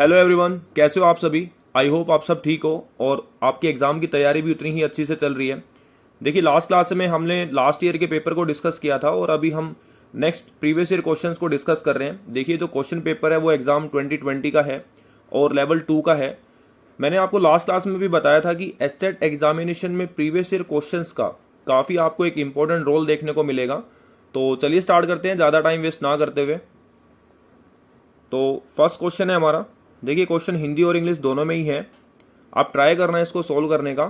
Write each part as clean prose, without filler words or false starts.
Hello everyone, कैसे हो आप सभी। आई होप आप सब ठीक हो और आपकी एग्ज़ाम की तैयारी भी उतनी ही अच्छी से चल रही है। देखिए, लास्ट क्लास में हमने लास्ट ईयर के पेपर को डिस्कस किया था और अभी हम नेक्स्ट प्रीवियस ईयर क्वेश्चंस को डिस्कस कर रहे हैं। देखिए, जो क्वेश्चन पेपर है वो एग्ज़ाम 2020 का है और लेवल 2 का है। मैंने आपको लास्ट क्लास में भी बताया था कि एस्टेट एग्जामिनेशन में प्रीवियस ईयर क्वेश्चंस का काफ़ी आपको एक इंपॉर्टेंट रोल देखने को मिलेगा। तो चलिए स्टार्ट करते हैं ज़्यादा टाइम वेस्ट ना करते हुए। तो फर्स्ट क्वेश्चन है हमारा। देखिए, क्वेश्चन हिंदी और इंग्लिश दोनों में ही है। आप ट्राई करना है इसको सोल्व करने का।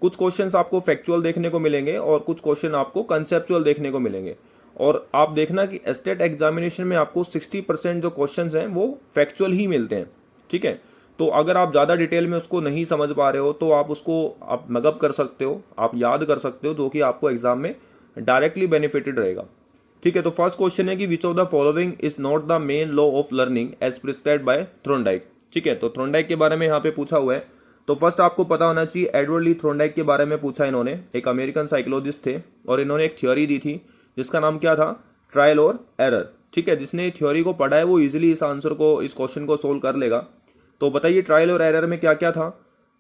कुछ क्वेश्चंस आपको फैक्चुअल देखने को मिलेंगे और कुछ क्वेश्चन आपको कंसेप्चुअल देखने को मिलेंगे। और आप देखना कि एस्टेट एग्जामिनेशन में आपको 60% जो क्वेश्चंस हैं वो फैक्चुअल ही मिलते हैं। ठीक है, तो अगर आप ज़्यादा डिटेल में उसको नहीं समझ पा रहे हो तो आप उसको आप मगअप कर सकते हो, आप याद कर सकते हो, जो कि आपको एग्जाम में डायरेक्टली बेनिफिटेड रहेगा। ठीक है, तो फर्स्ट क्वेश्चन है कि which of the following is not the main law of learning as prescribed by Thorndike. ठीक है, तो थ्रोनडाइक के बारे में यहाँ पे पूछा हुआ है। तो फर्स्ट आपको पता होना चाहिए, एडवर्ड ली थ्रोनडाइक के बारे में पूछा इन्होंने। एक अमेरिकन साइकोलॉजिस्ट थे और इन्होंने एक थ्योरी दी थी जिसका नाम क्या था, ट्रायल और एरर। ठीक है, जिसने थ्योरी को पढ़ा है वो इजिली इस आंसर को, इस क्वेश्चन को सोल्व कर लेगा। तो बताइए ट्रायल और एरर में क्या क्या था।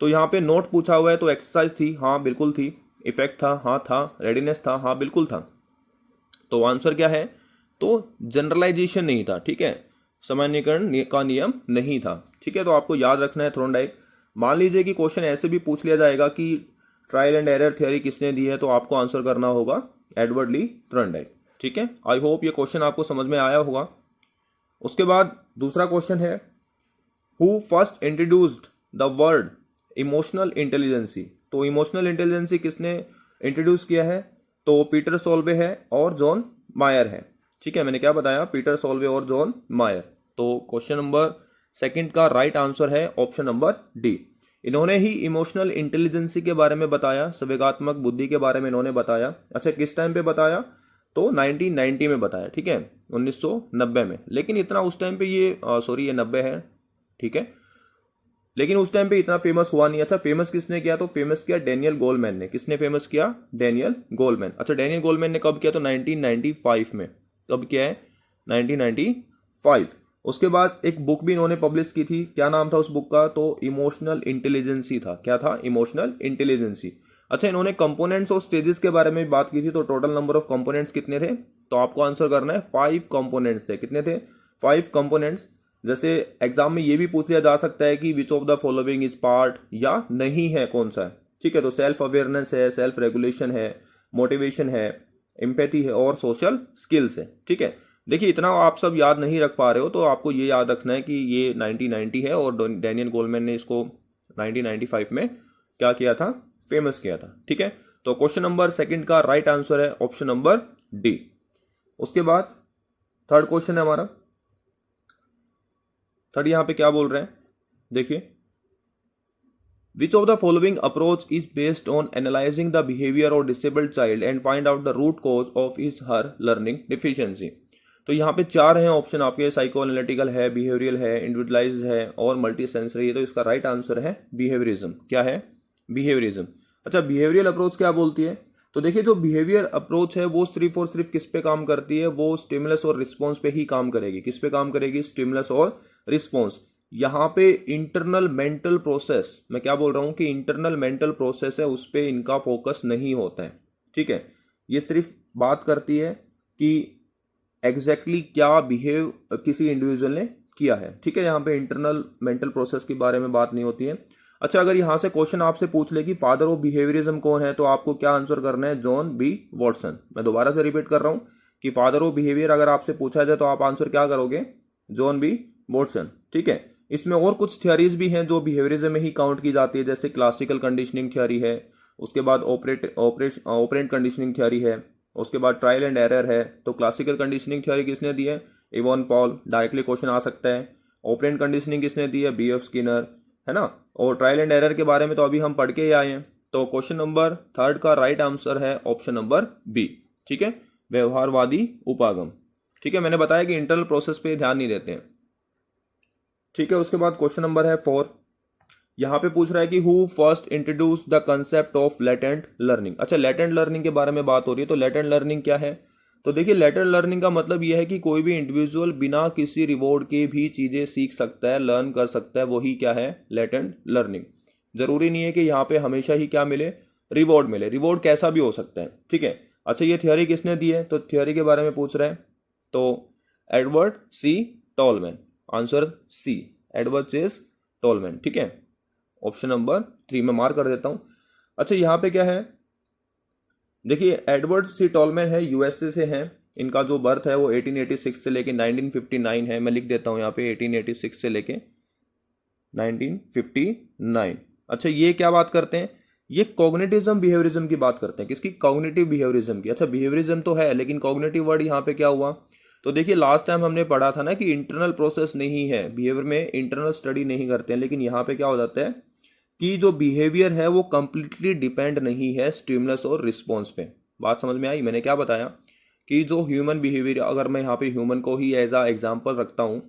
तो यहाँ पे नोट पूछा हुआ है, तो एक्सरसाइज थी, हाँ बिल्कुल थी। इफेक्ट था, हाँ था। रेडीनेस था, हाँ बिल्कुल था। तो आंसर क्या है, तो जनरलाइजेशन नहीं था। ठीक है, सामान्यीकरण का नियम नहीं था। ठीक है, तो आपको याद रखना है थ्रोनडाइक। मान लीजिए कि क्वेश्चन ऐसे भी पूछ लिया जाएगा कि ट्रायल एंड एरर थ्योरी किसने दी है, तो आपको आंसर करना होगा एडवर्ड ली थ्रोनडाइक। ठीक है, आई होप ये क्वेश्चन आपको समझ में आया होगा। उसके बाद दूसरा क्वेश्चन है, who first introduced the word emotional intelligency. तो इमोशनल इंटेलिजेंसी किसने इंट्रोड्यूस किया है, तो पीटर सोल्वे है और जॉन मायर है। ठीक है, मैंने क्या बताया, पीटर सोल्वे और जॉन मायर। तो क्वेश्चन नंबर सेकंड का राइट आंसर है ऑप्शन नंबर डी। इन्होंने ही इमोशनल इंटेलिजेंसी के बारे में बताया, संवेगात्मक बुद्धि के बारे में इन्होंने बताया। अच्छा, किस टाइम पे बताया, तो 1990 में बताया। ठीक है, 1990 में। लेकिन इतना उस टाइम पे ये सॉरी ये 90 है। ठीक है, लेकिन उस टाइम पे इतना फेमस हुआ नहीं। अच्छा, फेमस किसने किया, तो फेमस किया डेनियल गोलमैन ने। किसने फेमस किया, डेनियल गोलमैन। अच्छा, डेनियल गोलमैन ने कब किया, तो 1995 में। कब किया है, 1995। उसके बाद एक बुक भी इन्होंने पब्लिश की थी। क्या नाम था उस बुक का, तो इमोशनल इंटेलिजेंसी था। क्या था, इमोशनल इंटेलिजेंसी। अच्छा, इन्होंने कंपोनेंट्स और स्टेजेस के बारे में बात की थी। तो टोटल नंबर ऑफ कंपोनेंट्स कितने थे, तो आपको आंसर करना है 5 कंपोनेंट्स थे। कितने थे, 5 कंपोनेंट्स। जैसे एग्जाम में ये भी पूछ लिया जा सकता है कि which of the following is part, या नहीं है कौन सा है। ठीक है, तो सेल्फ अवेयरनेस है, सेल्फ रेगुलेशन है, मोटिवेशन है, एम्पैथी है और सोशल स्किल्स है। ठीक है, देखिए इतना आप सब याद नहीं रख पा रहे हो तो आपको ये याद रखना है कि ये 1990 है और डेनियल गोलमैन ने इसको 1995 में क्या किया था, फेमस किया था। ठीक है, तो क्वेश्चन नंबर सेकंड का राइट आंसर है ऑप्शन नंबर डी। उसके बाद थर्ड क्वेश्चन है हमारा। थर्ड यहाँ पे क्या बोल रहे हैं, देखिए, which of the following approach is based on analysing the behaviour of disabled child and find out the root cause of his her learning deficiency. तो यहाँ पे 4 हैं ऑप्शन आपके, साइको एनालिटिकल है, बिहेवियरल है, इंडिविजुअलाइज है और मल्टी सेंसरी है। तो इसका राइट आंसर है बिहेवियरिज्म। क्या है, बिहेवियरिज्म। अच्छा, बिहेवियरल अप्रोच क्या बोलती है, तो देखिए जो बिहेवियर अप्रोच है वो सिर्फ और सिर्फ किस पे काम करती है, वो स्टिमुलस और रिस्पॉन्स पे ही काम करेगी। किस पे काम करेगी, स्टिमुलस और रिस्पॉन्स। यहाँ पे इंटरनल मेंटल प्रोसेस, मैं क्या बोल रहा हूँ कि इंटरनल मेंटल प्रोसेस है, उस पर इनका फोकस नहीं होता है। ठीक है, ये सिर्फ बात करती है कि एग्जैक्टली क्या बिहेव किसी इंडिविजुअल ने किया है। ठीक है, यहाँ पे इंटरनल मेंटल प्रोसेस के बारे में बात नहीं होती है। अच्छा, अगर यहाँ से क्वेश्चन आपसे पूछ ले कि फादर ऑफ बिहेवियरिज्म कौन है, तो आपको क्या आंसर करना है, जॉन बी वॉटसन। मैं दोबारा से रिपीट कर रहा हूँ कि फादर ऑफ बिहेवियर अगर आपसे पूछा जाए तो आप आंसर क्या करोगे, जॉन बी वॉटसन। ठीक है, इसमें और कुछ थियरीज भी हैं जो बिहेवियरिज्म में ही काउंट की जाती है, जैसे क्लासिकल कंडीशनिंग थ्योरी है, उसके बाद ऑपरेंट कंडीशनिंग थ्योरी है, उसके बाद ट्रायल एंड एरर है। तो क्लासिकल कंडीशनिंग थ्योरी किसने दी है, इवॉन पॉल, डायरेक्टली क्वेश्चन आ सकता है। ऑपरेंट कंडीशनिंग किसने दी है, बी एफ स्किनर, है ना। और ट्रायल एंड एरर के बारे में तो अभी हम पढ़ के ही आए हैं। तो क्वेश्चन नंबर थर्ड का राइट आंसर है ऑप्शन नंबर बी। ठीक है, व्यवहारवादी उपागम। ठीक है, मैंने बताया कि इंटरनल प्रोसेस पे ध्यान नहीं देते हैं। ठीक है, उसके बाद क्वेश्चन नंबर है 4। यहाँ पे पूछ रहा है कि who first introduce the concept of latent learning. अच्छा, लेटेंट लर्निंग के बारे में बात हो रही है, तो लेटेंट लर्निंग क्या है, तो देखिए लेटेंट लर्निंग का मतलब यह है कि कोई भी इंडिविजुअल बिना किसी रिवॉर्ड के भी चीज़ें सीख सकता है, लर्न कर सकता है, वही क्या है, लेटेंट लर्निंग। जरूरी नहीं है कि यहाँ पे हमेशा ही क्या मिले, रिवॉर्ड मिले, रिवॉर्ड कैसा भी हो सकता है, ठीक है। अच्छा ये थ्योरी किसने दी है, तो थ्योरी के बारे में पूछ रहे हैं, तो Edward C Tolman, answer C, Edward Chase Tolman, ठीक है। ऑप्शन नंबर 3 में मार्क कर देता हूं। अच्छा यहाँ पे क्या है, देखिए एडवर्ड सी टॉलमैन है, यूएसए से हैं, इनका जो बर्थ है वो 1886 से लेके 1959 है, मैं लिख देता हूँ यहाँ पे 1886 से लेके 1959। अच्छा ये क्या बात करते हैं, ये कॉग्निटिज्म बिहेवियरिज्म की बात करते हैं, किसकी, कॉग्निटिव बिहेवियरिज्म की। अच्छा बिहेवियरिज्म तो है लेकिन कॉग्निटिव वर्ड यहाँ पे क्या हुआ, तो देखिए लास्ट टाइम हमने पढ़ा था ना कि इंटरनल प्रोसेस नहीं है, बिहेवियर में इंटरनल स्टडी नहीं करते हैं, लेकिन यहाँ पे क्या हो जाता है कि जो बिहेवियर है वो कंप्लीटली डिपेंड नहीं है स्टिमुलस और रिस्पॉन्स पे। बात समझ में आई, मैंने क्या बताया कि जो ह्यूमन बिहेवियर, अगर मैं यहाँ पे ह्यूमन को ही एज अ एग्जाम्पल रखता हूँ,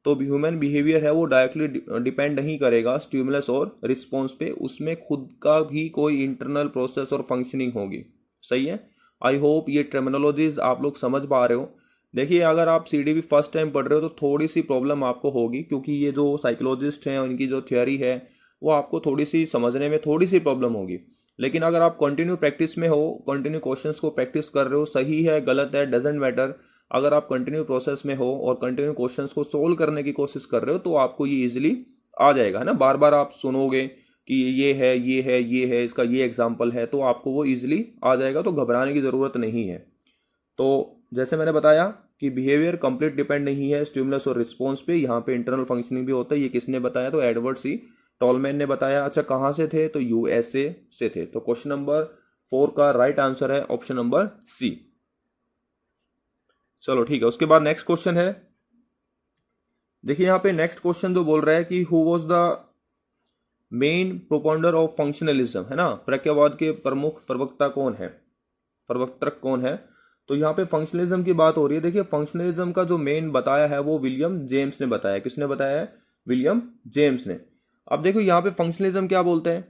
तो ह्यूमन बिहेवियर है वो डायरेक्टली डिपेंड नहीं करेगा स्टिमुलस और रिस्पॉन्स पे, उसमें खुद का भी कोई इंटरनल प्रोसेस और फंक्शनिंग होगी। सही है, आई होप ये टर्मिनोलॉजीज आप लोग समझ पा रहे हो। देखिए अगर आप सीडीपी फर्स्ट टाइम पढ़ रहे हो तो थोड़ी सी प्रॉब्लम आपको होगी, क्योंकि ये जो साइकोलॉजिस्ट हैं उनकी जो थ्योरी है वो आपको थोड़ी सी समझने में थोड़ी सी प्रॉब्लम होगी। लेकिन अगर आप कंटिन्यू प्रैक्टिस में हो, कंटिन्यू क्वेश्चंस को प्रैक्टिस कर रहे हो, सही है गलत है डजेंट मैटर, अगर आप कंटिन्यू प्रोसेस में हो और कंटिन्यू क्वेश्चंस को सोल्व करने की कोशिश कर रहे हो तो आपको ये इजीली आ जाएगा, है ना। बार बार आप सुनोगे कि ये है ये है ये है, इसका ये एग्जाम्पल है, तो आपको वो इजीली आ जाएगा, तो घबराने की ज़रूरत नहीं है। तो जैसे मैंने बताया कि बिहेवियर कंप्लीट डिपेंड नहीं है स्टिमुलस और रिस्पॉन्स पे, यहाँ पे इंटरनल फंक्शनिंग भी होता है। ये किसने बताया, तो एडवर्ड सी टॉलमैन ने बताया। अच्छा कहाँ से थे, तो यूएसए से थे। तो क्वेश्चन नंबर 4 का राइट आंसर है ऑप्शन नंबर सी। चलो ठीक है, उसके बाद नेक्स्ट क्वेश्चन है, देखिए यहाँ पे नेक्स्ट क्वेश्चन जो बोल रहा है कि who was the main proponent of functionalism, है ना, प्रज्ञावाद के प्रमुख प्रवक्ता कौन है, प्रवर्तक कौन है। तो यहाँ पे फंक्शनलिज्म की बात हो रही है। देखिए फंक्शनलिज्म का जो मेन बताया है वो विलियम जेम्स ने बताया। किसने बताया है, विलियम जेम्स ने। अब देखो यहाँ पे फंक्शनलिज्म क्या बोलते हैं,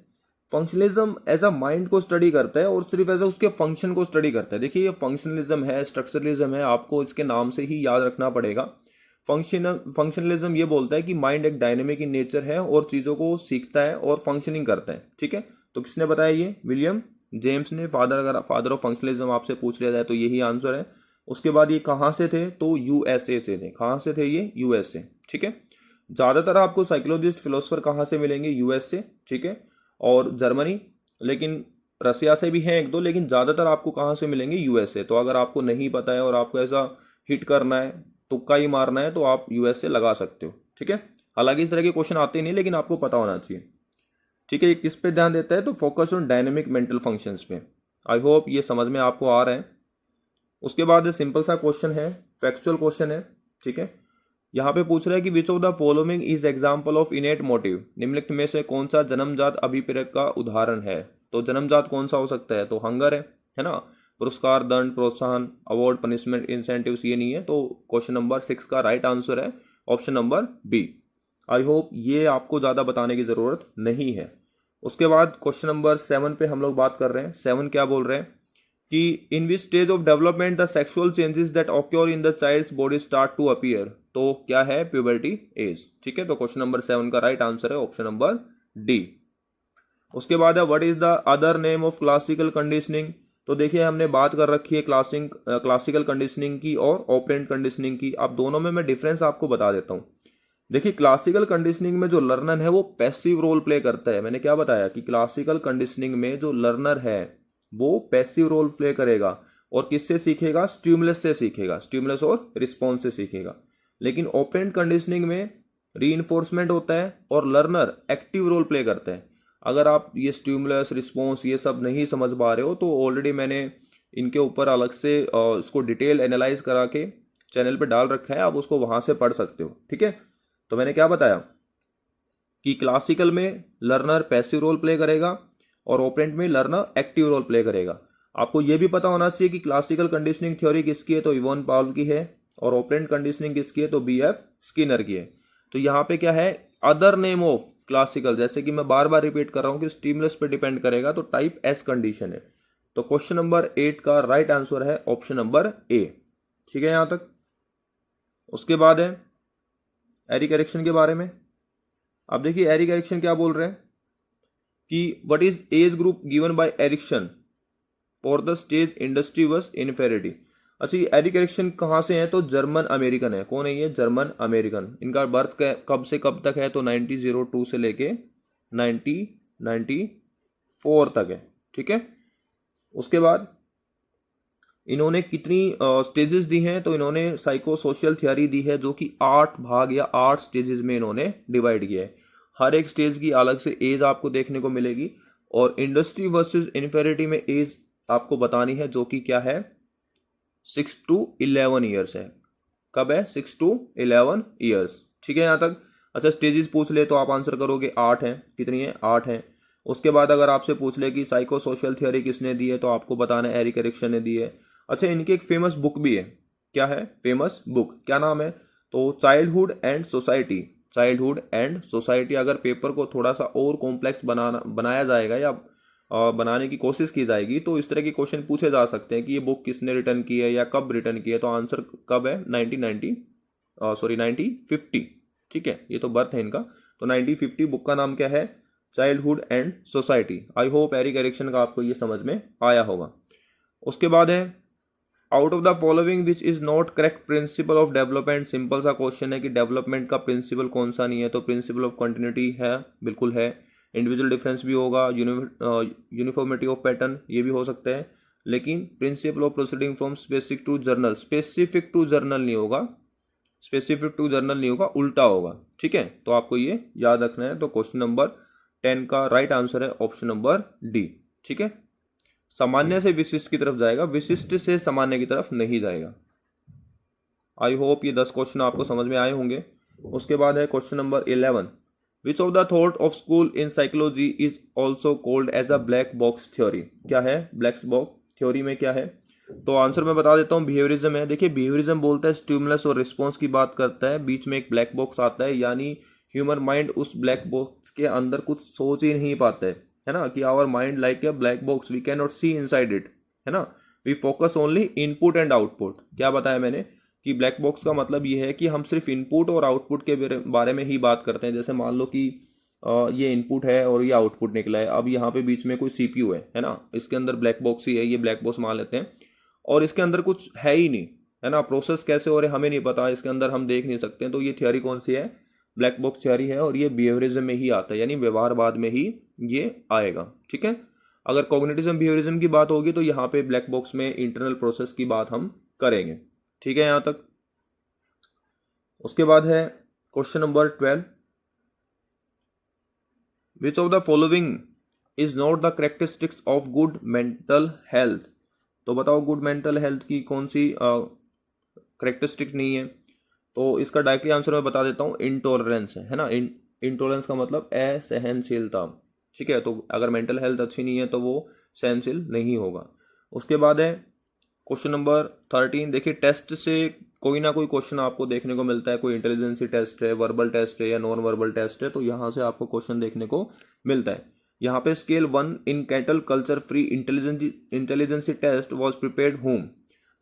फंक्शनलिज्म एज अ माइंड को स्टडी करता है और सिर्फ एज अ उसके फंक्शन को स्टडी करता है। देखिए ये फंक्शनलिज्म है, स्ट्रक्चरलिज्म है, आपको इसके नाम से ही याद रखना पड़ेगा। फंक्शनलिज्म ये बोलता है कि माइंड एक डायनेमिक इन नेचर है और चीज़ों को सीखता है और फंक्शनिंग करता है, ठीक है। तो किसने बताया, ये विलियम जेम्स ने। फादर, अगर फादर ऑफ फंक्शनलिज्म आपसे पूछ लिया जाए तो यही आंसर है। उसके बाद ये कहाँ से थे, तो यूएसए से थे। कहाँ से थे ये, यूएसए, ठीक है। ज़्यादातर आपको साइकोलॉजिस्ट फिलोसफर कहाँ से मिलेंगे, यूएसए, ठीक है, और जर्मनी, लेकिन रसिया से भी हैं एक दो, लेकिन ज़्यादातर आपको कहाँ से मिलेंगे, यूएसए। तो अगर आपको नहीं पता है और आपको ऐसा हिट करना है, तुक्का ही मारना है, तो आप यूएसए लगा सकते हो, ठीक है। हालांकि इस तरह के क्वेश्चन आते नहीं, लेकिन आपको पता होना चाहिए, ठीक है। ये किस पे ध्यान देता है, तो focus on dynamic mental functions पे। आई होप ये समझ में आपको आ रहा है। उसके बाद सिंपल सा क्वेश्चन है, फैक्चुअल क्वेश्चन है, ठीक है। यहाँ पे पूछ रहा है कि which of the following is example of इनेट motive, निम्नलिखित में से कौन सा जन्मजात अभिप्रेरक का उदाहरण है। तो जन्मजात कौन सा हो सकता है, तो हंगर है ना, पुरस्कार, दंड, प्रोत्साहन, अवार्ड, पनिशमेंट, इंसेंटिव्स, ये नहीं है। तो क्वेश्चन नंबर 6 का राइट आंसर है option number B. I hope ये आपको ज़्यादा बताने की ज़रूरत नहीं है। उसके बाद क्वेश्चन नंबर 7 पे हम लोग बात कर रहे हैं। 7 क्या बोल रहे हैं कि in which stage of development the sexual changes that occur in the child's body start to appear. तो क्या है, प्यूबर्टी एज, ठीक है। तो क्वेश्चन नंबर 7 का राइट आंसर है ऑप्शन नंबर डी। उसके बाद है what is the other name of classical conditioning. तो देखिए हमने बात कर रखी है क्लासिकल कंडीशनिंग की और ऑपरेंट कंडीशनिंग की। अब दोनों में मैं डिफरेंस आपको बता देता हूँ। देखिए क्लासिकल कंडीशनिंग में जो लर्नर है वो पैसिव रोल प्ले करता है। मैंने क्या बताया कि क्लासिकल कंडीशनिंग में जो लर्नर है वो पैसिव रोल प्ले करेगा और किससे सीखेगा, स्टिमुलस से सीखेगा, स्टिमुलस और रिस्पॉन्स से सीखेगा। लेकिन ऑपरेंट कंडीशनिंग में रीइंफोर्समेंट होता है और लर्नर एक्टिव रोल प्ले करता है। अगर आप ये स्टिमुलस, रिस्पॉन्स ये सब नहीं समझ पा रहे हो तो ऑलरेडी मैंने इनके ऊपर अलग से इसको डिटेल एनालाइज करा के चैनल पे डाल रखा है, आप उसको वहां से पढ़ सकते हो, ठीक है। तो मैंने क्या बताया कि क्लासिकल में लर्नर पैसिव रोल प्ले करेगा और ऑपरेंट में लर्नर एक्टिव रोल प्ले करेगा। आपको यह भी पता होना चाहिए कि क्लासिकल कंडीशनिंग थ्योरी किसकी है, तो इवॉन पाउल की है, और ऑपरेंट कंडीशनिंग किसकी है, तो बीएफ स्किनर की है। तो यहाँ पे क्या है, अदर नेम ऑफ क्लासिकल, जैसे कि मैं बार बार रिपीट कर रहा हूँ कि स्टिमुलस पे डिपेंड करेगा, तो टाइप एस कंडीशन है। तो क्वेश्चन नंबर 8 का राइट आंसर है ऑप्शन नंबर ए। ठीक है यहां तक। उसके बाद है एरिक एरिक्सन के बारे में। अब देखिए एरिक एरिक्सन क्या बोल रहे हैं कि what is age group given by Erikson for the stage industry was inferiority. अच्छा ये एरिक एरिक्सन कहाँ से है, तो जर्मन अमेरिकन है। कौन है ये, जर्मन अमेरिकन। इनका बर्थ कब से कब तक है, तो 1902 से लेके 1994 तक है। ठीक है। उसके बाद इन्होंने कितनी स्टेजेस दी हैं, तो इन्होंने साइको सोशल थियोरी दी है जो कि 8 भाग या 8 स्टेजेस में इन्होंने डिवाइड किया है। हर एक स्टेज की अलग से एज आपको देखने को मिलेगी और इंडस्ट्री वर्सेस इन्फेरिटी में एज आपको बतानी है जो कि क्या है 6 to 11 ईयर्स है। कब है, 6 to 11 ईयर्स। ठीक है यहाँ तक। अच्छा स्टेजेस पूछ ले तो आप आंसर करोगे 8 हैं। कितनी है, 8 हैं। उसके बाद अगर आपसे पूछ ले कि साइको सोशल थियोरी किसने दी है, तो आपको बताना है एरिक एरिक्सन ने दी है। अच्छा इनकी एक फेमस बुक भी है। क्या है फेमस बुक, क्या नाम है, तो childhood and society. Childhood and society. अगर पेपर को थोड़ा सा और कॉम्प्लेक्स बनाया जाएगा या बनाने की कोशिश की जाएगी तो इस तरह के क्वेश्चन पूछे जा सकते हैं कि ये बुक किसने रिटर्न की है या कब रिटर्न की है। तो आंसर कब है, 1950। ठीक है, ये तो बर्थ है इनका। तो 1950 बुक का नाम क्या है, childhood and society. I hope Erik Erikson का आपको ये समझ में आया होगा। उसके बाद है out of the following which is not correct principle of development. Simple सा क्वेश्चन है कि डेवलपमेंट का प्रिंसिपल कौन सा नहीं है, तो प्रिंसिपल ऑफ कंटिन्यूटी है, बिल्कुल है। इंडिविजुअल डिफरेंस भी होगा, यूनिफॉर्मिटी ऑफ पैटर्न ये भी हो सकता है, लेकिन principle of proceeding from specific to general, specific to general नहीं होगा, स्पेसिफिक टू जर्नल नहीं होगा, उल्टा होगा। ठीक है, तो आपको ये याद रखना है। तो क्वेश्चन नंबर 10 का राइट आंसर है ऑप्शन नंबर डी। ठीक है, सामान्य से विशिष्ट की तरफ जाएगा, विशिष्ट से सामान्य की तरफ नहीं जाएगा। आई होप ये 10 क्वेश्चन आपको समझ में आए होंगे। उसके बाद है question number 11, which of the thought of school in psychology is also called as a black box theory. क्या है ब्लैक बॉक्स थ्योरी में क्या है, तो आंसर मैं बता देता हूँ, बिहेवियरिज्म है। देखिए बिहेवियरिज्म बोलता है स्टिमुलस और रिस्पॉन्स की बात करता है, बीच में एक ब्लैक बॉक्स आता है, यानी ह्यूमन माइंड उस ब्लैक बॉक्स के अंदर कुछ सोच ही नहीं पाता है ना, कि our mind like a black box, we can not see inside it, है ना, we focus only input and output. क्या बताया मैंने कि ब्लैक बॉक्स का मतलब ये है कि हम सिर्फ इनपुट और आउटपुट के बारे में ही बात करते हैं। जैसे मान लो कि ये इनपुट है और ये आउटपुट निकला है, अब यहाँ पे बीच में कोई सीपीयू है ना, इसके अंदर ब्लैक बॉक्स ही है, ये ब्लैक बॉक्स मान लेते हैं, और इसके अंदर कुछ है ही नहीं, है ना, प्रोसेस कैसे हो रहे हमें नहीं पता, इसके अंदर हम देख नहीं सकते। तो ये थियोरी कौन सी है, ब्लैक बॉक्स थियोरी है, और ये बिहेवियरिज्म में ही आता है, यानी व्यवहारवाद में ही ये आएगा। ठीक है, अगर कॉग्निटिज्म बिहेवियरिज्म की बात होगी तो यहाँ पे ब्लैक बॉक्स में इंटरनल प्रोसेस की बात हम करेंगे। ठीक है यहाँ तक। उसके बाद है question number 12, which of the following is not the characteristics of good mental health. तो बताओ गुड मेंटल हेल्थ की कौन सी करेक्टरिस्टिक नहीं है, तो इसका डायरेक्टली आंसर मैं बता देता हूँ, इंटॉलरेंस है ना। इंटॉलरेंस का मतलब असहनशीलता। ठीक है, तो अगर मेंटल हेल्थ अच्छी नहीं है तो वो सहनशील नहीं होगा। उसके बाद है क्वेश्चन नंबर 13, देखिए टेस्ट से कोई ना कोई क्वेश्चन आपको देखने को मिलता है, कोई इंटेलिजेंसी टेस्ट है, वर्बल टेस्ट है या नॉन वर्बल टेस्ट है, तो यहाँ से आपको क्वेश्चन देखने को मिलता है। यहाँ पे scale 1 in Cattell culture free intelligency test was prepared home.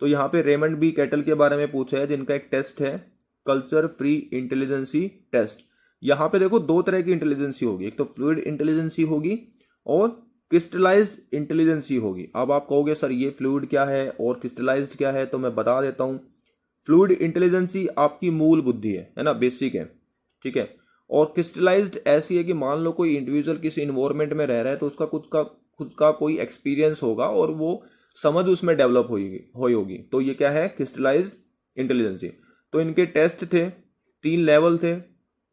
तो यहाँ पे रेमंड बी कैटल के बारे में पूछा है, जिनका एक टेस्ट है कल्चर फ्री इंटेलिजेंसी टेस्ट। यहाँ पे देखो दो तरह की इंटेलिजेंसी होगी, एक तो फ्लूइड इंटेलिजेंसी होगी और क्रिस्टलाइज्ड इंटेलिजेंसी होगी। अब आप कहोगे सर ये फ्लूइड क्या है और क्रिस्टलाइज्ड क्या है, तो मैं बता देता हूँ। फ्लूइड इंटेलिजेंसी आपकी मूल बुद्धि है ना, बेसिक है। ठीक है, और क्रिस्टलाइज्ड ऐसी है कि मान लो कोई इंडिविजुअल किसी इन्वायरमेंट में रह रहा है तो उसका खुद का कोई एक्सपीरियंस होगा और वो समझ उसमें डेवलप होगी, तो ये क्या है क्रिस्टलाइज्ड इंटेलिजेंसी। तो इनके टेस्ट थे, 3 लेवल थे।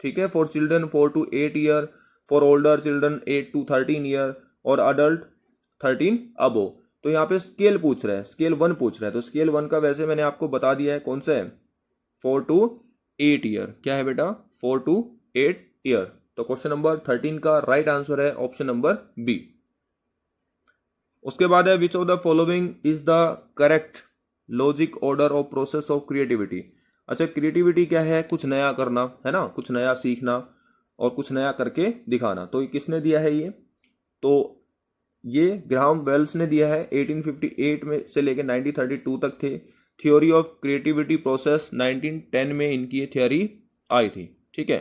ठीक है, for children 4 to 8 year, for older children 8 to 13 year और अडल्ट 13 अबो। तो यहाँ पे स्केल पूछ रहा है, स्केल 1 पूछ रहा है, तो स्केल 1 का वैसे मैंने आपको बता दिया है कौन सा है, 4 to 8 ईयर। क्या है बेटा, 4 to 8 ईयर। तो क्वेश्चन नंबर 13 का राइट आंसर है ऑप्शन नंबर बी। उसके बाद है which of the following is the correct logic order of process of creativity. अच्छा क्रिएटिविटी क्या है, कुछ नया करना, है ना, कुछ नया सीखना और कुछ नया करके दिखाना। तो ये किसने दिया है ये, तो ये ग्राहम बेल्स ने दिया है, 1858 में से लेकर 1932 तक थे। थ्योरी ऑफ क्रिएटिविटी प्रोसेस 1910 में इनकी ये थ्योरी आई थी। ठीक है,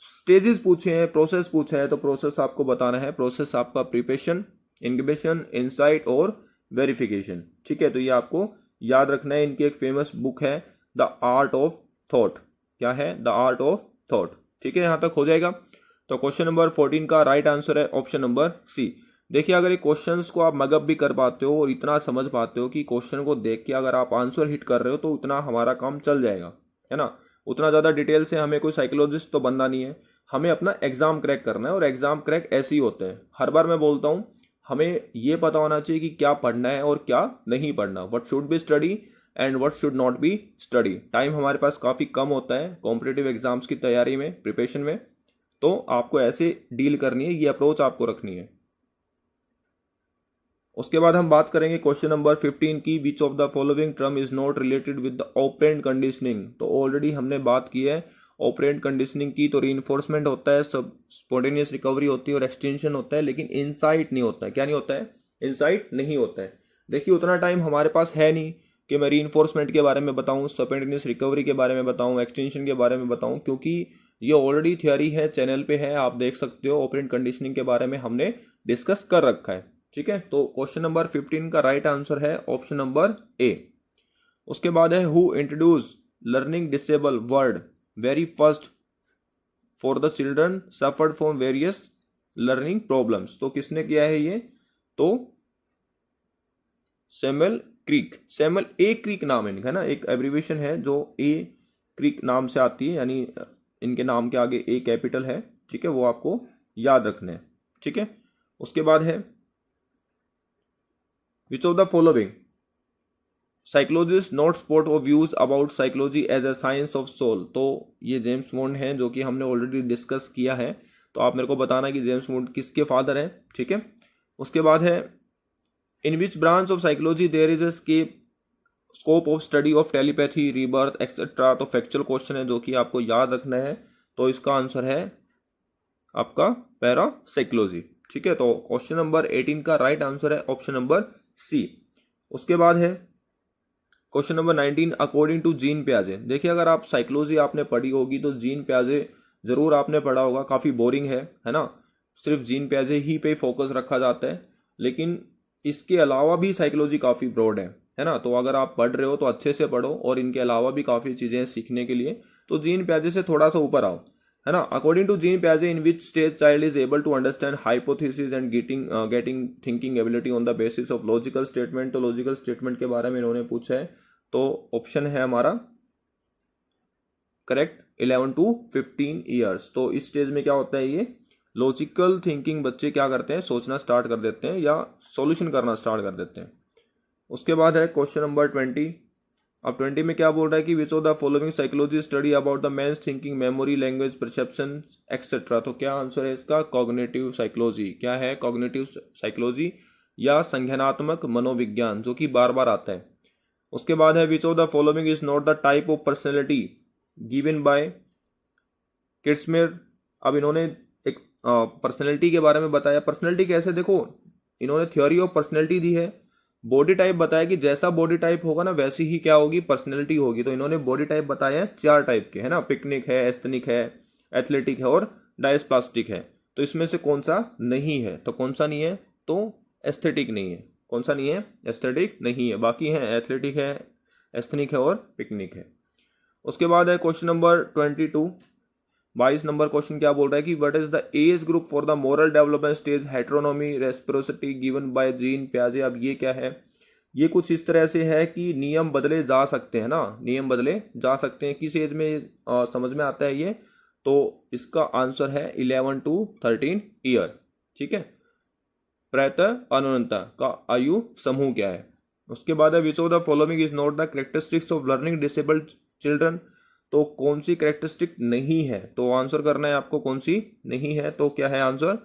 स्टेजेस पूछे हैं, प्रोसेस पूछा है, तो प्रोसेस आपको बताना है। प्रोसेस आपका प्रिपरेशन, इंक्यूबेशन, इनसाइट और वेरिफिकेशन। ठीक है, तो ये आपको याद रखना है। इनकी एक फेमस बुक है द आर्ट ऑफ थॉट। क्या है? The art of thought. ठीक है, यहां तक हो जाएगा। तो क्वेश्चन नंबर 14 का राइट आंसर है ऑप्शन नंबर सी। देखिए, अगर ये क्वेश्चंस को आप मगअप भी कर पाते हो और इतना समझ पाते हो कि क्वेश्चन को देख के अगर आप आंसर हिट कर रहे हो, तो उतना हमारा काम चल जाएगा, है ना। उतना ज़्यादा डिटेल से हमें कोई साइकोलॉजिस्ट तो बनना नहीं है, हमें अपना एग्जाम क्रैक करना है। और एग्जाम क्रैक ऐसे ही होते हैं, हर बार मैं बोलता हूँ, हमें ये पता होना चाहिए कि क्या पढ़ना है और क्या नहीं पढ़ना, what should be study and what should not be study. Time हमारे पास काफ़ी कम होता है कॉम्पिटेटिव एग्जाम्स की तैयारी में, प्रिपरेशन में, तो आपको ऐसे डील करनी है, ये अप्रोच आपको रखनी है। उसके बाद हम बात करेंगे क्वेश्चन नंबर 15 की, विच of the following term is not related with the operant conditioning. तो ऑलरेडी हमने बात की है ऑपरेंट कंडीशनिंग की, तो रीइंफोर्समेंट होता है, सब स्पॉन्टेनियस रिकवरी होती है और एक्सटेंशन होता है, लेकिन इनसाइट नहीं होता है। क्या नहीं होता है? इनसाइट नहीं होता है। देखिए, उतना टाइम हमारे पास है नहीं कि मैं रीइंफोर्समेंट के बारे में बताऊं, स्पॉन्टेनियस रिकवरी के बारे में बताऊं, एक्सटेंशन के बारे में बताऊं, क्योंकि ये ऑलरेडी थियोरी है, चैनल पे है, आप देख सकते हो। ऑपरेंट कंडीशनिंग के बारे में हमने डिस्कस कर रखा है। ठीक है, तो क्वेश्चन नंबर 15 का राइट आंसर है ऑप्शन नंबर ए। उसके बाद है, who introduce learning disable word very first for the children suffered from various learning problems. तो किसने किया है ये? तो सैमुअल क्रिक। सैमुअल ए क्रिक नाम है इनका, है ना, एक एब्रीविएशन है जो ए क्रिक नाम से आती है, यानी इनके नाम के आगे ए कैपिटल है। ठीक है, वो आपको याद रखना है। ठीक है, उसके बाद है, which of the following psychologists not support or views about psychology as a science of soul। तो ये जेम्स वॉन्ड हैं, जो कि हमने ऑलरेडी डिस्कस किया है। तो आप मेरे को बताना कि जेम्स वॉन्ड किसके फादर हैं। ठीक है, उसके बाद है, in which branch of psychology there is a scope of study of telepathy, rebirth etcetera. तो फैक्चुअल क्वेश्चन है जो कि आपको याद रखना है। तो इसका आंसर है आपका पैरासाइकोलॉजी। ठीक है, तो क्वेश्चन नंबर 18 का राइट आंसर है ऑप्शन नंबर सी। उसके बाद है question number 19, according to Jean पियाजे। देखिए, अगर आप साइकोलॉजी आपने पढ़ी होगी तो जीन पियाजे जरूर आपने पढ़ा होगा। काफ़ी बोरिंग है ना, सिर्फ जीन पियाजे ही पे फोकस रखा जाता है, लेकिन इसके अलावा भी साइकोलॉजी काफ़ी ब्रॉड है ना। तो अगर आप पढ़ रहे हो तो अच्छे से पढ़ो, और इनके अलावा भी काफ़ी चीज़ें सीखने के लिए। तो जीन पियाजे से थोड़ा सा ऊपर आओ, है ना। अकॉर्डिंग टू जीन पियाजे, in which stage child is able to understand hypothesis and getting thinking ability on the basis of logical statement. तो लॉजिकल स्टेटमेंट के बारे में इन्होंने पूछा है, तो ऑप्शन है हमारा करेक्ट 11 to 15 ईयर्स। तो इस स्टेज में क्या होता है, ये लॉजिकल थिंकिंग बच्चे क्या करते हैं, सोचना स्टार्ट कर देते हैं या सॉल्यूशन करना स्टार्ट कर देते हैं। उसके बाद है क्वेश्चन नंबर 20। अब 20 में क्या बोल रहा है कि which of the following psychology study about the man's thinking, memory, language, perception etcetera. तो क्या आंसर है इसका? Cognitive psychology. क्या है? कॉग्निटिव साइकोलॉजी या संज्ञानात्मक मनोविज्ञान, जो कि बार बार आता है। उसके बाद है, which of the following is not the type of personality given by Kretschmer. अब इन्होंने एक पर्सनैलिटी के बारे में बताया। पर्सनैलिटी कैसे? देखो, इन्होंने थ्योरी ऑफ पर्सनैलिटी दी है, बॉडी टाइप बताया कि जैसा बॉडी टाइप होगा ना वैसी ही क्या होगी, पर्सनैलिटी होगी। तो इन्होंने बॉडी टाइप बताया है 4 टाइप के, है ना, पिकनिक है, एस्थेनिक है, एथलेटिक है और डायस्प्लास्टिक है। तो इसमें से कौन सा नहीं है? तो कौन सा नहीं है? तो एस्थेटिक नहीं है। कौन सा नहीं है? एस्थेटिक नहीं है। बाकी है एथलेटिक है, एस्थेनिक है और पिकनिक है। उसके बाद है क्वेश्चन नंबर 22, 22 नंबर क्वेश्चन क्या बोल रहा है कि what is the age group for the moral development stage heteronomy reciprocity given by Jean पियाजे। अब ये क्या है? ये कुछ इस तरह से है कि नियम बदले जा सकते हैं ना, नियम बदले जा सकते हैं। किस एज में समझ में आता है ये? तो इसका आंसर है 11 to 13 ईयर। ठीक है, प्रायतः अनंतता का आयु समूह क्या है? उसके बाद है, which of the following is not the characteristics of learning disabled children. तो कौन सी कैरेक्टरिस्टिक नहीं है? तो आंसर करना है आपको कौन सी नहीं है। तो क्या है आंसर?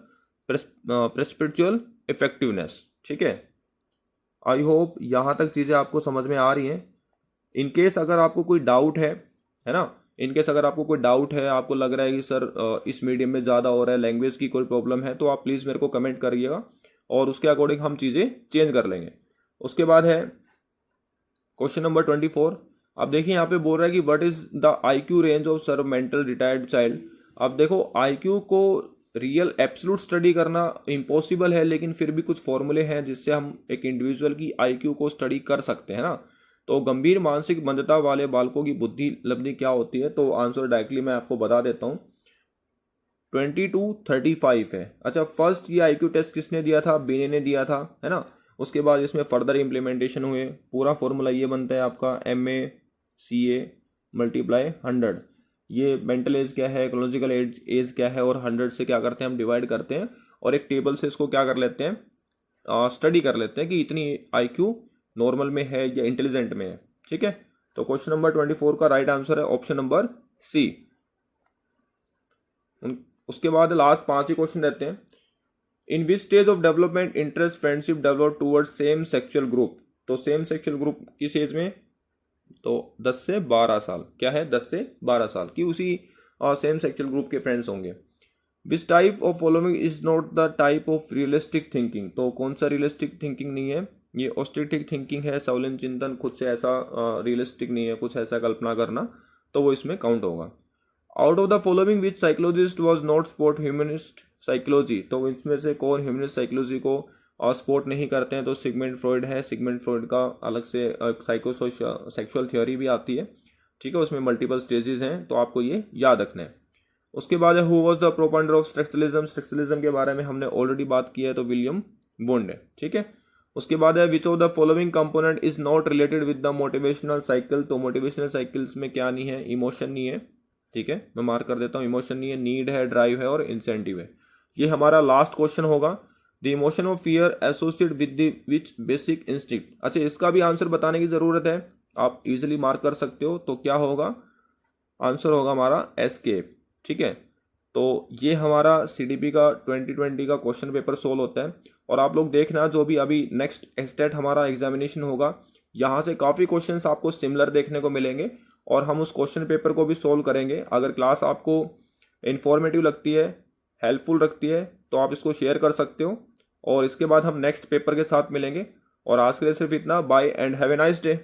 प्रेस्पिरिचुअल इफेक्टिवनेस। ठीक है, आई होप यहाँ तक चीज़ें आपको समझ में आ रही हैं। इनकेस अगर आपको कोई डाउट है ना, इनकेस अगर आपको कोई डाउट है, आपको लग रहा है कि सर इस मीडियम में ज़्यादा हो रहा है, लैंग्वेज की कोई प्रॉब्लम है, तो आप प्लीज़ मेरे को कमेंट करिएगा और उसके अकॉर्डिंग हम चीज़ें चेंज कर लेंगे। उसके बाद है क्वेश्चन नंबर 24। अब देखिए यहाँ पे बोल रहा है कि what is the IQ range of severe mental retarded child. अब देखो IQ को रियल एब्सोल्यूट स्टडी करना इम्पॉसिबल है, लेकिन फिर भी कुछ फॉर्मूले हैं जिससे हम एक इंडिविजुअल की IQ को स्टडी कर सकते हैं ना। तो गंभीर मानसिक मंदता वाले बालकों की बुद्धि लब्धि क्या होती है, तो आंसर डायरेक्टली मैं आपको बता देता हूँ, 22-35 है। अच्छा, फर्स्ट ये IQ टेस्ट किसने दिया था, बीने ने दिया था, है ना। उसके बाद इसमें फर्दर इम्प्लीमेंटेशन हुए। पूरा फॉर्मूला ये बनता है आपका MA/CA × 100। ये मेंटल एज क्या है, इकोलॉजिकल एज क्या है, और 100 से क्या करते हैं हम डिवाइड करते हैं, और एक टेबल से इसको क्या कर लेते हैं, स्टडी कर लेते हैं कि इतनी IQ नॉर्मल में है या इंटेलिजेंट में है। ठीक है, तो क्वेश्चन नंबर 24 का राइट आंसर है ऑप्शन नंबर C। उसके बाद लास्ट 5 ही क्वेश्चन रहते हैं। In which stage of development interest friendship develop towards same sexual group. तो सेम सेक्सुअल ग्रुप किस एज में, तो 10 से 12 साल। क्या है, 10 से 12 साल की उसी सेम सेक्सुअल ग्रुप के फ्रेंड्स होंगे। Which type of following is not the type of realistic thinking. तो कौन सा रियलिस्टिक थिंकिंग नहीं है, ये ऑस्टेटिक थिंकिंग है, सवलन चिंतन, खुद से ऐसा रियलिस्टिक नहीं है, कुछ ऐसा कल्पना करना, तो वो इसमें काउंट होगा। Out of the following which psychologist was not support humanist psychology. तो इसमें से कौन ह्यूमनिस्ट साइकोलॉजी को सपोर्ट नहीं करते हैं, तो सिगमंड फ्रॉइड है। सिगमंड फ्रॉइड का अलग से सेक्सुअल थ्योरी भी आती है, ठीक है, उसमें मल्टीपल स्टेजेस हैं, तो आपको ये याद रखना है। उसके बाद है who was the proponent of structuralism. Structuralism के बारे में हमने ऑलरेडी बात की है, तो विलियम वुंड है। ठीक है, उसके बाद है which of the following component is not related with the motivational cycle. तो मोटिवेशनल साइकिल्स में क्या नहीं है, इमोशन नहीं है। ठीक है, मैं मार्क कर देता हूँ, इमोशन नहीं है, नीड है, ड्राइव है और इंसेंटिव है। ये हमारा लास्ट क्वेश्चन होगा। The emotion of fear associate with the which basic instinct. अच्छा, इसका भी आंसर बताने की जरूरत है, आप इजीली मार्क कर सकते हो। तो क्या होगा, आंसर होगा हमारा एस्केप। ठीक है, तो ये हमारा CDP का 2020 का क्वेश्चन पेपर सोल्व होता है। और आप लोग देखना, जो भी अभी नेक्स्ट स्टेट हमारा एग्जामिनेशन होगा, यहाँ से काफ़ी क्वेश्चंस आपको सिमिलर देखने को मिलेंगे, और हम उस क्वेश्चन पेपर को भी सोल्व करेंगे। अगर क्लास आपको इन्फॉर्मेटिव लगती है, हेल्पफुल लगती है, तो आप इसको शेयर कर सकते हो। और इसके बाद हम नेक्स्ट पेपर के साथ मिलेंगे। और आज के लिए सिर्फ इतना, bye and have a nice day.